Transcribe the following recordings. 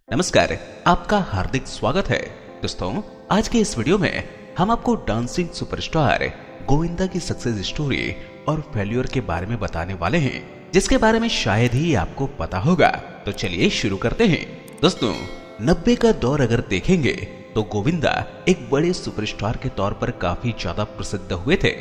नमस्कार, आपका हार्दिक स्वागत है। दोस्तों, आज के इस वीडियो में हम आपको डांसिंग सुपरस्टार गोविंदा की सक्सेस स्टोरी और फेल्योर के बारे में बताने वाले हैं, जिसके बारे में शायद ही आपको पता होगा। तो चलिए शुरू करते हैं। दोस्तों, 90 का दौर अगर देखेंगे तो गोविंदा एक बड़े सुपरस्टार के तौर पर काफी ज्यादा प्रसिद्ध हुए थे।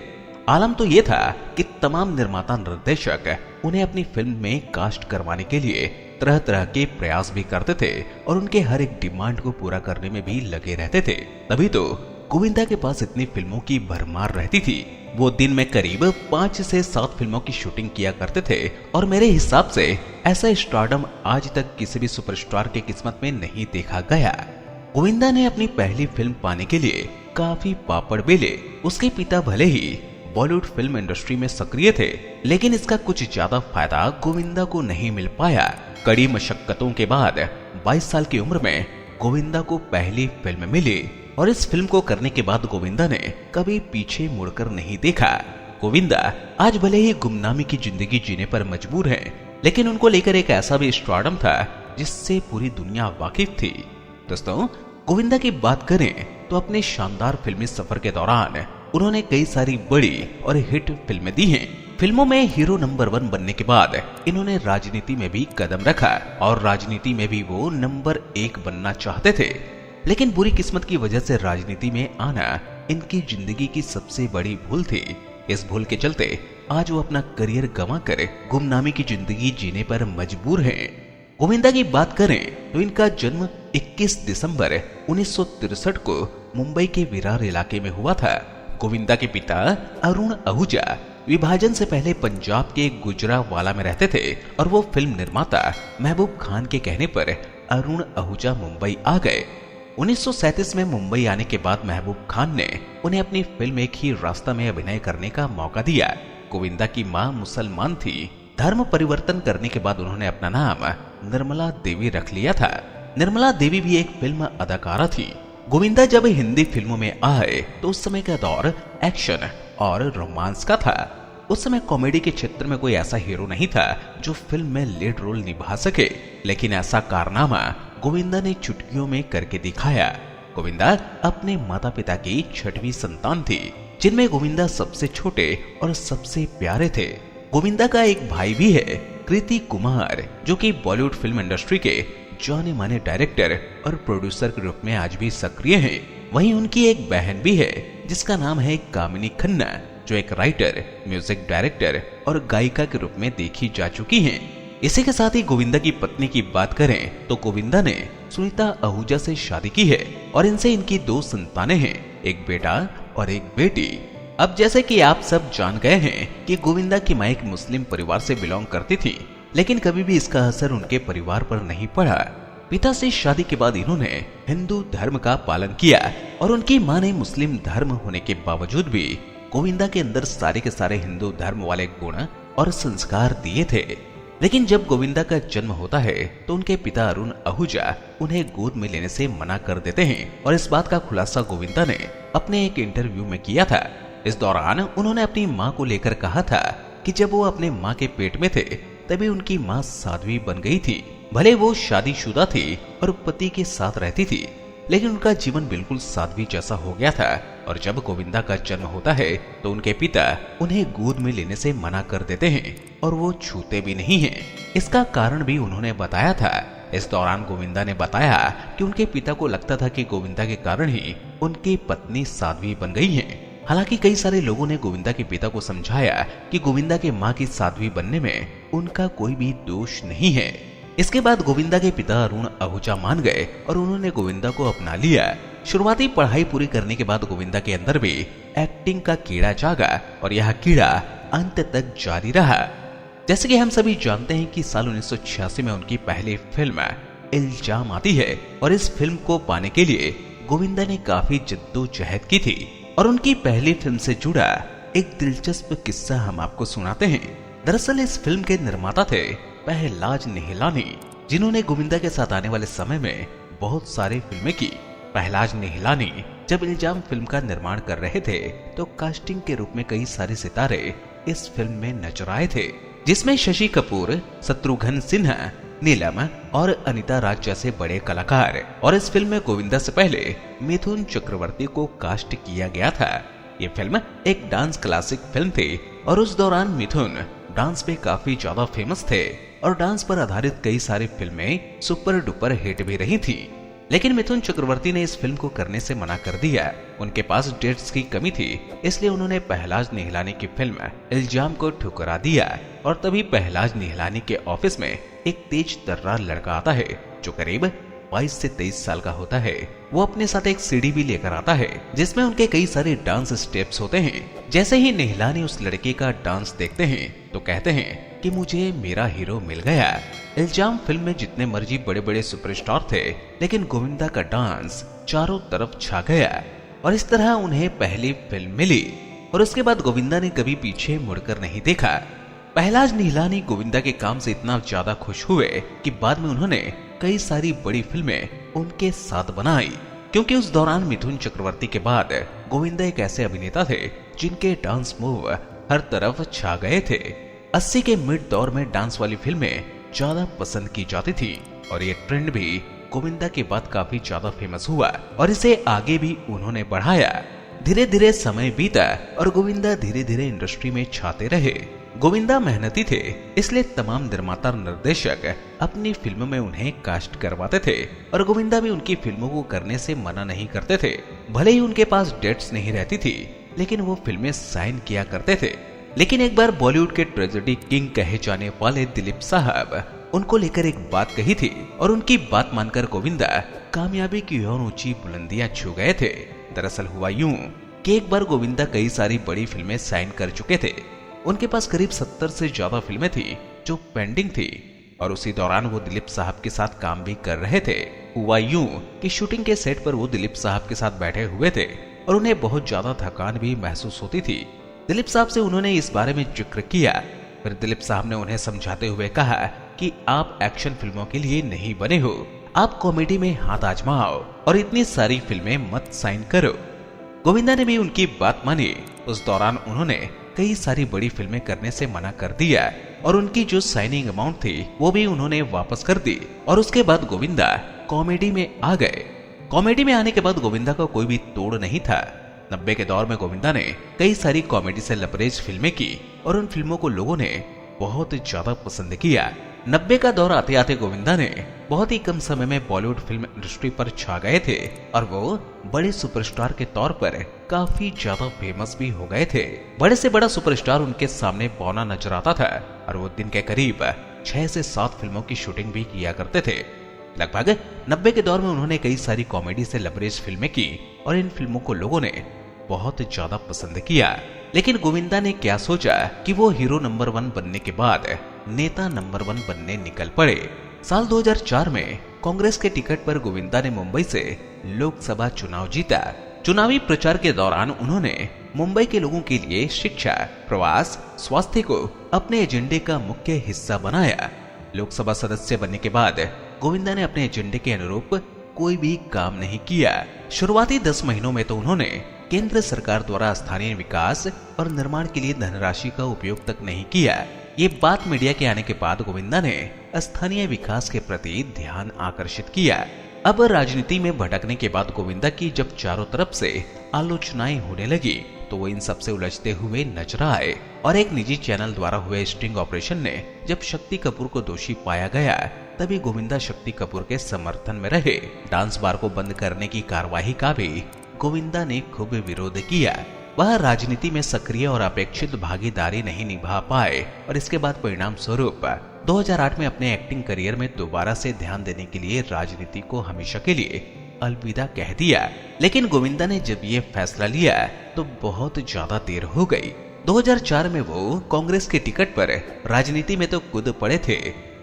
आलम तो ये था कि तमाम निर्माता निर्देशक उन्हें अपनी फिल्म में कास्ट करवाने के लिए तरह तरह के प्रयास भी करते थे और उनके हर एक डिमांड को पूरा करने में भी लगे रहते थे। तभी तो गोविंदा के पास इतनी फिल्मों की भरमार रहती थी। वो दिन में करीब 5 से 7 फिल्मों की शूटिंग किया करते थे और मेरे हिसाब से ऐसा स्टारडम आज तक किसी भी सुपरस्टार की किस्मत में नहीं देखा गया। गोविंदा ने अपनी पहली फिल्म पाने के लिए काफी पापड़ बेले। उसके पिता भले ही बॉलीवुड फिल्म इंडस्ट्री में सक्रिय थे, लेकिन इसका कुछ ज्यादा फायदा गोविंदा को नहीं मिल पाया। कड़ी मशक्कतों के बाद 22 साल की उम्र में गोविंदा को पहली फिल्म मिली और इस फिल्म को करने के बाद गोविंदा ने कभी पीछे मुड़कर नहीं देखा। गोविंदा आज भले ही गुमनामी की जिंदगी जीने पर मजबूर हैं, लेकिन उनको लेकर एक ऐसा भी स्टारडम था जिससे पूरी दुनिया वाकिफ थी। दोस्तों, गोविंदा की बात करें तो अपने शानदार फिल्मी सफर के दौरान उन्होंने कई सारी बड़ी और हिट फिल्में दी हैं। फिल्मों में हीरो नंबर 1 बनने के बाद इन्होंने राजनीति में भी कदम रखा और राजनीति में भी वो नंबर 1 बनना चाहते थे, लेकिन बुरी किस्मत की वजह से राजनीति में आना इनकी जिंदगी की सबसे बड़ी भूल थी। इस भूल के चलते आज वो अपना करियर गंवाकर गुमनामी की जिंदगी जीने पर मजबूर हैं। गोविंदा की बात करें तो इनका जन्म 21 दिसंबर 1963 को मुंबई के विरार इलाके में हुआ था। गोविंदा के पिता अरुण आहूजा विभाजन से पहले पंजाब के गुजरावाला में रहते थे और वो फिल्म निर्माता महबूब खान के कहने पर अरुण आहूजा मुंबई आ गए। 1937 में मुंबई आने के बाद महबूब खान ने उन्हें अपनी फिल्म एक ही रास्ता में अभिनय करने का मौका दिया। गोविंदा की मां मुसलमान थी। धर्म परिवर्तन करने के बाद उन्होंने अपना नाम निर्मला देवी रख लिया था। निर्मला देवी भी एक फिल्म अदाकारा थी। गोविंदा जब हिंदी फिल्मों में आए तो उस समय का दौर एक्शन और रोमांस का था। उस समय कॉमेडी के क्षेत्र में कोई ऐसा हीरो नहीं था जो फिल्म में लीड रोल निभा सके, लेकिन ऐसा कारनामा गोविंदा ने चुटकियों में करके दिखाया। गोविंदा अपने माता पिता की 6वीं संतान थी, जिनमें गोविंदा सबसे छोटे और सबसे प्यारे थे। गोविंदा का एक भाई भी है, कृति कुमार, जो कि बॉलीवुड फिल्म इंडस्ट्री के जाने माने डायरेक्टर और प्रोड्यूसर के रूप में आज भी सक्रिय हैं। वहीं उनकी एक बहन भी है जिसका नाम है कामिनी खन्ना, जो एक राइटर, म्यूजिक डायरेक्टर और गायिका के रूप में देखी जा चुकी हैं। इसी के साथ ही गोविंदा की पत्नी की बात करें तो गोविंदा ने सुनीता आहूजा से शादी की है और इनसे इनकी 2 संतानें हैं, एक बेटा और एक बेटी। अब जैसे कि आप सब जान गए हैं कि गोविंदा की मां एक मुस्लिम परिवार से बिलोंग करती थी, लेकिन कभी भी इसका असर उनके परिवार पर नहीं पड़ा। पिता से शादी के बाद इन्होंने हिंदू धर्म का पालन किया और उनकी मां ने मुस्लिम धर्म होने के बावजूद भी गोविंदा के अंदर सारे के सारे हिंदू धर्म वाले गुण और संस्कार दिए थे। लेकिन जब गोविंदा का जन्म होता है तो उनके पिता अरुण आहूजा उन्हें गोद में लेने से मना कर देते हैं और इस बात का खुलासा गोविंदा ने अपने एक इंटरव्यू में किया था। इस दौरान उन्होंने अपनी मां को लेकर कहा था कि जब वो अपने मां के पेट में थे तभी उनकी मां साध्वी बन गई थी। भले वो शादीशुदा थी और पति के साथ रहती थी, लेकिन उनका जीवन बिल्कुल साध्वी जैसा हो गया था और जब गोविंदा का जन्म होता है तो उनके पिता उन्हें गोद में लेने से मना कर देते हैं और वो छूते भी नहीं हैं। इसका कारण भी उन्होंने बताया था। इस दौरान गोविंदा ने बताया कि उनके पिता को लगता था कि गोविंदा के कारण ही उनकी पत्नी साध्वी बन गई है। हालांकि कई सारे लोगों ने गोविंदा के पिता को समझाया कि गोविंदा के मां की साध्वी बनने में उनका कोई भी दोष नहीं है। इसके बाद गोविंदा के पिता अरुण आहूजा मान गए और उन्होंने गोविंदा को अपना लिया। शुरुआती पढ़ाई पूरी करने के बाद गोविंदा के अंदर भी एक्टिंग का कीड़ा जागा और यह कीड़ा अंत तक जारी रहा। जैसे कि हम सभी जानते हैं कि साल 1986 में उनकी पहली फिल्म इल्जाम आती है और इस फिल्म को पाने के लिए गोविंदा ने काफी जद्दोजहद की थी और उनकी पहली फिल्म से जुड़ा एक दिलचस्प किस्सा हम आपको सुनाते हैं। दरअसल इस फिल्म के निर्माता थे पहलाज निहलानी, जिन्होंने गोविंदा के साथ आने वाले समय में बहुत सारी फिल्में की। पहलाज निहलानी जब इल्जाम फिल्म का निर्माण कर रहे थे तो कास्टिंग के रूप में कई सारे सितारे इस फिल्म में नजर आए थे, जिसमें शशि कपूर, शत्रुघ्न सिन्हा, नीलम और अनीता राज जैसे बड़े कलाकार। और इस फिल्म में गोविंदा से पहले मिथुन चक्रवर्ती को कास्ट किया गया था। ये फिल्म एक डांस क्लासिक फिल्म थी और उस दौरान मिथुन डांस पे काफी ज्यादा फेमस थे और डांस पर आधारित कई सारी फिल्में सुपर डुपर हिट भी रही थी। लेकिन मिथुन चक्रवर्ती ने इस फिल्म को करने से मना कर दिया। उनके पास डेट्स की कमी थी, इसलिए उन्होंने पहलाज निहलानी की फिल्म इल्जाम को ठुकरा दिया। और तभी पहलाज निहलानी के ऑफिस में एक तेज तर्रार लड़का आता है जो करीब 22 से 23 साल का होता है। वो अपने साथ एक सीडी भी लेकर आता है जिसमें उनके कई सारे डांस स्टेप्स होते हैं। जैसे ही निहलानी उस लड़के का डांस देखते हैं तो कहते हैं कि मुझे मेरा हीरो मिल गया। इल्जाम फिल्म में जितने मर्जी बड़े बड़े सुपरस्टार थे, लेकिन गोविंदा का डांस चारों तरफ छा गया और इस तरह उन्हें पहली फिल्म मिली। और उसके बाद गोविंदा ने कभी पीछे मुड़कर नहीं देखा। पहलाज निहलानी गोविंदा के काम से इतना ज्यादा खुश हुए कि बाद में उन्होंने कई सारी बड़ी फिल्में उनके साथ बनाई, क्योंकि उस दौरान मिथुन चक्रवर्ती के बाद गोविंदा एक ऐसे अभिनेता थे जिनके डांस मूव हर तरफ छा गए थे। 80 के मिड दौर में डांस वाली फिल्में ज्यादा पसंद की जाती थी और ये ट्रेंड भी गोविंदा के बाद काफी ज्यादा फेमस हुआ और इसे आगे भी उन्होंने बढ़ाया। धीरे धीरे समय बीता और गोविंदा धीरे धीरे इंडस्ट्री में छाते रहे। गोविंदा मेहनती थे, इसलिए तमाम निर्माता निर्देशक अपनी फिल्मों में उन्हें कास्ट करवाते थे और गोविंदा भी उनकी फिल्मों को करने से मना नहीं करते थे। भले ही उनके पास डेट्स नहीं रहती थी, लेकिन वो फिल्में साइन किया करते थे। लेकिन एक बार बॉलीवुड के ट्रेजेडी किंग कहे जाने वाले दिलीप साहब उनको लेकर एक बात कही थी और उनकी बात मानकर गोविंदा कामयाबी की और ऊंची बुलंदियां छू गए थे। दरअसल हुआ यूं कि एक बार गोविंदा कई सारी बड़ी फिल्में साइन कर चुके थे। उनके पास करीब 70 से ज्यादा फिल्में थी जो पेंडिंग थी और उसी दौरान वो दिलीप साहब के साथ काम भी कर रहे थे। हुआ यूं कि शूटिंग के सेट पर वो दिलीप साहब के साथ बैठे हुए थे और उन्हें बहुत ज्यादा थकान भी महसूस होती थी। दिलीप साहब से उन्होंने इस बारे में जिक्र किया। फिर दिलीप साहब ने उन्हें समझाते हुए कहा कि आप एक्शन फिल्मों के लिए नहीं बने हो, आप कॉमेडी में हाथ आजमाओ और इतनी सारी फिल्में मत साइन करो। गोविंदा ने भी उनकी बात मानी। उस दौरान उन्होंने कई सारी बड़ी फिल्में करने से मना कर दिया और उनकी जो साइनिंग अमाउंट थी वो भी उन्होंने वापस कर दी और उसके बाद गोविंदा कॉमेडी में आ गए। कॉमेडी में आने के बाद गोविंदा का कोई भी तोड़ नहीं था। 90 के दौर में गोविंदा ने कई सारी कॉमेडी से लबरेज फिल्में की और उन फिल्मों को लोगों ने बहुत ज्यादा पसंद किया। 90 का दौर आते आते गोविंदा ने बहुत ही कम समय में बॉलीवुड फिल्म इंडस्ट्री पर छा गए थे और वो बड़े सुपरस्टार के तौर पर काफी ज्यादा फेमस भी हो गए थे। बड़े से बड़ा सुपरस्टार उनके सामने बौना नजर आता था और वो दिन के करीब 6 से 7 फिल्मों की शूटिंग भी किया करते थे। लगभग 90 के दौर में उन्होंने कई सारी कॉमेडी से लबरेज फिल्में की और इन फिल्मों को लोगों ने बहुत ज्यादा पसंद किया। लेकिन गोविंदा ने क्या सोचा कि वो हीरो नंबर 1 बनने के बाद नेता नंबर 1 बनने निकल पड़े। साल 2004 में कांग्रेस के टिकट पर गोविंदा ने मुंबई से लोकसभा चुनाव जीता। चुनावी प्रचार के दौरान उन्होंने मुंबई के लोगों के लिए शिक्षा, प्रवास, स्वास्थ्य को अपने एजेंडे का मुख्य हिस्सा बनाया। लोकसभा सदस्य बनने के बाद गोविंदा ने अपने एजेंडे के अनुरूप कोई भी काम नहीं किया। शुरुआती 10 महीनों में तो उन्होंने केंद्र सरकार द्वारा स्थानीय विकास और निर्माण के लिए धनराशि का उपयोग तक नहीं किया। ये बात मीडिया के आने के बाद गोविंदा ने स्थानीय विकास के प्रति ध्यान आकर्षित किया। अब राजनीति में भटकने के बाद गोविंदा की जब चारों तरफ से आलोचनाएं होने लगी तो वो इन सबसे उलझते हुए नजर आए और एक निजी चैनल द्वारा हुए स्टिंग ऑपरेशन ने जब शक्ति कपूर को दोषी पाया गया तभी गोविंदा शक्ति कपूर के समर्थन में रहे। डांस बार को बंद करने की कार्यवाही का भी गोविंदा ने खूब विरोध किया। वह राजनीति में सक्रिय और अपेक्षित भागीदारी नहीं निभा पाए और इसके बाद परिणाम स्वरूप 2008 में अपने एक्टिंग करियर में दोबारा से ध्यान देने के लिए राजनीति को हमेशा के लिए अलविदा कह दिया। लेकिन गोविंदा ने जब ये फैसला लिया तो बहुत ज्यादा देर हो गई। 2004 में वो कांग्रेस के टिकट पर राजनीति में तो कूद पड़े थे,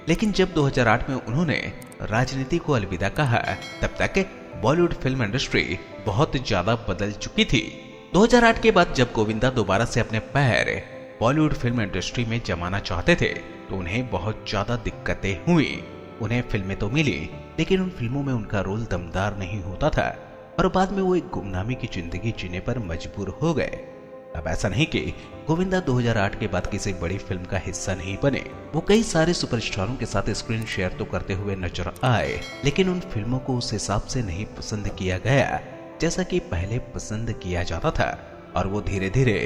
लेकिन जब 2008 में उन्होंने राजनीति को अलविदा कहा तब तक बॉलीवुड फिल्म इंडस्ट्री बहुत ज्यादा बदल चुकी थी। 2008 के बाद जब गोविंदा दोबारा से अपने पैर बॉलीवुड फिल्म इंडस्ट्री में जमाना चाहते थे तो उन्हें बहुत ज्यादा दिक्कतें हुई। उन्हें फिल्में तो मिली लेकिन उन फिल्मों में उनका रोल दमदार नहीं होता था और बाद में वो एक गुमनामी की जिंदगी जीने पर मजबूर हो गए। अब ऐसा नहीं कि गोविंदा 2008 के बाद किसी बड़ी फिल्म का हिस्सा नहीं बने। वो कई सारे सुपरस्टारों के साथ स्क्रीन शेयर तो करते हुए नजर आए, लेकिन उन फिल्मों को उस हिसाब से नहीं पसंद किया गया जैसा कि पहले पसंद किया जाता था, और वो धीरे धीरे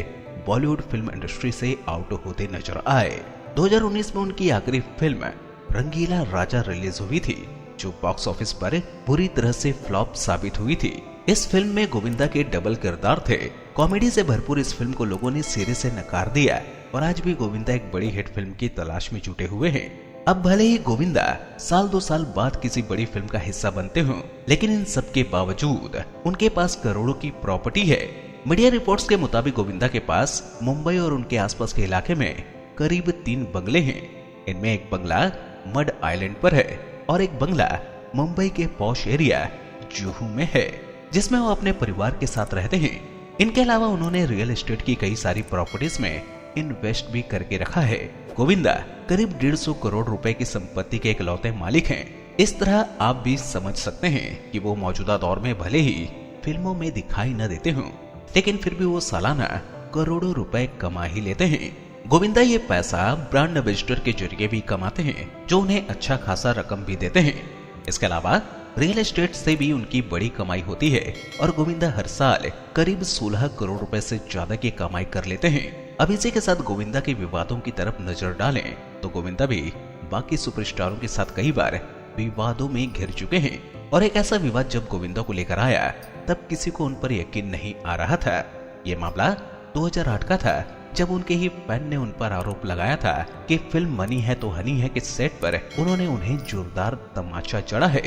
बॉलीवुड फिल्म इंडस्ट्री से आउट होते नजर आए। 2019 में उनकी आखिरी फिल्म रंगीला राजा रिलीज हुई थी, जो बॉक्स ऑफिस पर बुरी तरह से फ्लॉप साबित हुई थी। इस फिल्म में गोविंदा के डबल किरदार थे। कॉमेडी से भरपूर इस फिल्म को लोगों ने सिरे से नकार दिया, और आज भी गोविंदा एक बड़ी हिट फिल्म की तलाश में जुटे हुए हैं। अब भले ही गोविंदा साल 2 साल बाद किसी बड़ी फिल्म का हिस्सा बनते हों, लेकिन इन सब के बावजूद उनके पास करोड़ों की प्रॉपर्टी है। मीडिया रिपोर्ट्स के मुताबिक गोविंदा के पास मुंबई और उनके आसपास के इलाके में करीब 3 बंगले हैं। इनमें एक बंगला मड आइलैंड पर है और एक बंगला मुंबई के पॉश एरिया जुहू में है, जिसमें वो अपने परिवार के साथ रहते हैं। इनके अलावा उन्होंने रियल एस्टेट की कई सारी प्रॉपर्टीज में इन्वेस्ट भी करके रखा है। गोविंदा करीब 150 करोड़ रुपए की संपत्ति के इकलौते मालिक हैं। इस तरह आप भी समझ सकते हैं कि वो मौजूदा दौर में भले ही फिल्मों में दिखाई न देते हों, लेकिन फिर भी वो सालाना करोड़ों रुपए कमा ही लेते हैं। गोविंदा ये पैसा ब्रांड एम्बेसडर के जरिए भी कमाते हैं, जो उन्हें अच्छा खासा रकम भी देते हैं। इसके अलावा रियल एस्टेट से भी उनकी बड़ी कमाई होती है, और गोविंदा हर साल करीब 16 करोड़ रुपए से ज्यादा की कमाई कर लेते हैं। अब इसी के साथ गोविंदा के विवादों की तरफ नजर डालें तो गोविंदा भी बाकी सुपरस्टारों के साथ कई बार विवादों में घिर चुके हैं, और एक ऐसा विवाद जब गोविंदा को लेकर आया तब किसी को उन पर यकीन नहीं आ रहा था। ये मामला 2008 का था, जब उनके ही फैन ने उन पर आरोप लगाया था कि फिल्म मनी है तो हनी है के सेट पर उन्होंने उन्हें जोरदार तमाचा जड़ा है।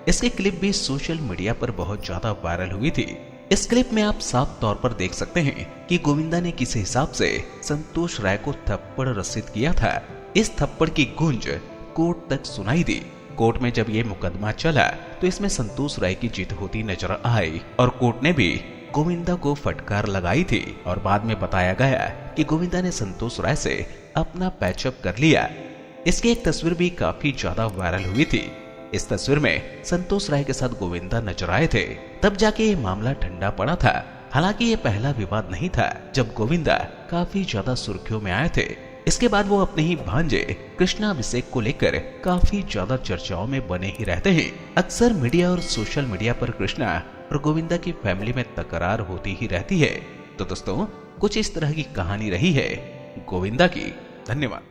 इसकी क्लिप भी सोशल मीडिया पर बहुत ज्यादा वायरल हुई थी। इस क्लिप में आप साफ तौर पर देख सकते हैं कि गोविंदा ने किस हिसाब से संतोष राय को थप्पड़ रसीद किया था। इस थप्पड़ की गूंज कोर्ट तक सुनाई दी। कोर्ट में जब ये मुकदमा चला तो इसमें संतोष राय की जीत होती नजर आई, और कोर्ट ने भी गोविंदा को फटकार लगाई थी, और बाद में बताया गया कि गोविंदा ने संतोष राय से अपना पैचअप कर लिया। इसकी एक तस्वीर भी काफी ज्यादा वायरल हुई थी। इस तस्वीर में संतोष राय के साथ गोविंदा नजर आए थे, तब जाके ये मामला ठंडा पड़ा था। हालांकि ये पहला विवाद नहीं था जब गोविंदा काफी ज्यादा सुर्खियों में आए थे। इसके बाद वो अपने ही भांजे कृष्णाभिषेक को लेकर काफी ज्यादा चर्चाओं में बने ही रहते हैं। अक्सर मीडिया और सोशल मीडिया पर कृष्णा और गोविंदा की फैमिली में तकरार होती ही रहती है। तो दोस्तों, कुछ इस तरह की कहानी रही है गोविंदा की। धन्यवाद।